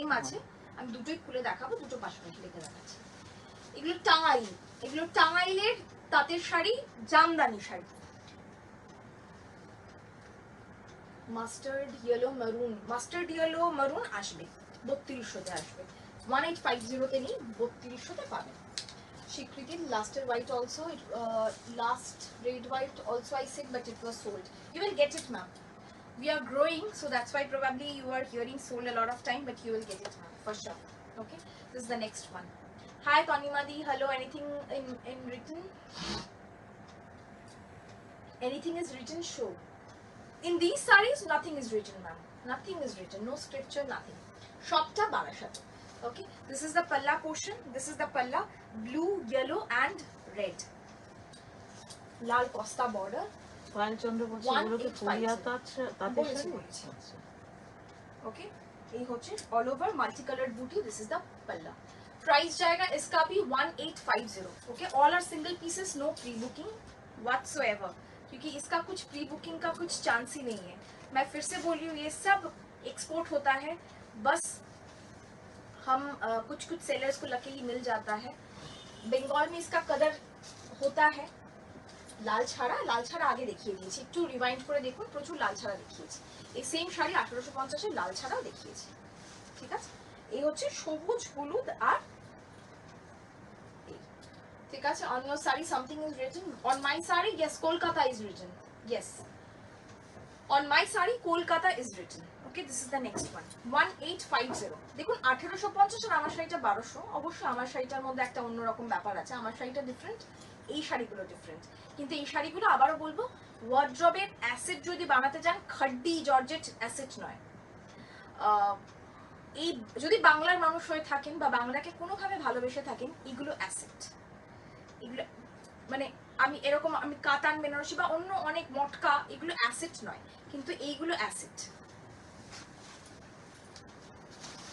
Same আছে, আমি দুটোই খুলে দেখাবো, দুটো পাশাপাশি রেখে দেখাচ্ছি। এগুলো টাঙ্গাইল, এগুলো টাঙ্গাইলের তাঁতের sari, Jamdani sari. Mustard yellow maroon, mustard yellow maroon আসবে 3200-তে আসবে, 1850-তে নেই, 3200-তে পাবেন। Shikriti, luster white also, last red white also I said, but it was sold. You will get it, ma'am. We are growing, so that's why probably you are hearing sold a lot of time, but you will get it, ma'am, for sure. Okay, this is the next one. Hi Tanimadi, hello. Anything in written? Anything is written? Show. In these sarees, nothing is written, ma'am. Nothing is written. No scripture, nothing. Shopta Barashat. Okay, this is the palla portion. This is the palla, blue, yellow, and red. Lal Costa border. Payel চন্দ্র বলছে এগুলোকে ফুলিয়াতা আছে তাতে sari. Okay, এই হচ্ছে all over multi coloured বুটি। This is the पल्ला। Price जाएगा इसका भी 1850। Okay, all are single pieces, no pre booking whatsoever, क्योंकि इसका कुछ प्री बुकिंग का कुछ चांस ही नहीं है। मैं फिर से बोल रही हूँ, ये सब एक्सपोर्ट होता है, बस हम कुछ कुछ सेलर्स को लकीली मिल जाता है। बंगाल में इसका कदर होता है। লাল ছাড়া আগে দেখিয়ে দিয়েছি, একটু রিওয়াইন্ড করে দেখুন, প্রচুর লাল ছাড়া দেখিয়েছি। এই সেম শাড়ি 1850-এর লাল ছাড়াও দেখিয়েছি, ঠিক আছে। এই হচ্ছে সবুজ, হলুদ আর এই, ঠিক আছে। On your sari something is written, on my sari yes Kolkata is written, yes on my sari Kolkata is written. Okay, this is the next one, 1850। দেখুন 1850 আর আমার শাড়িটা 1200। অবশ্যই আমার শাড়িটার মধ্যে একটা অন্যরকম ব্যাপার আছে, আমার শাড়িটা ডিফারেন্ট, এই শাড়িগুলো ডিফারেন্ট। কিন্তু এই শাড়িগুলো আবারও বলবো, ওয়ার্ড্রবের অ্যাসেট যদি বানাতে চান, খাড্ডি জর্জেট অ্যাসেট নয়। এই যদি বাংলার মানুষ হয়ে থাকেন বা বাংলাকে কোনোভাবে ভালোবেসে থাকেন, এগুলো অ্যাসেট। এগুলো মানে আমি এরকম, আমি কাতান বেনারসি বা অন্য অনেক মটকা, এগুলো অ্যাসেট নয়, কিন্তু এইগুলো অ্যাসেট।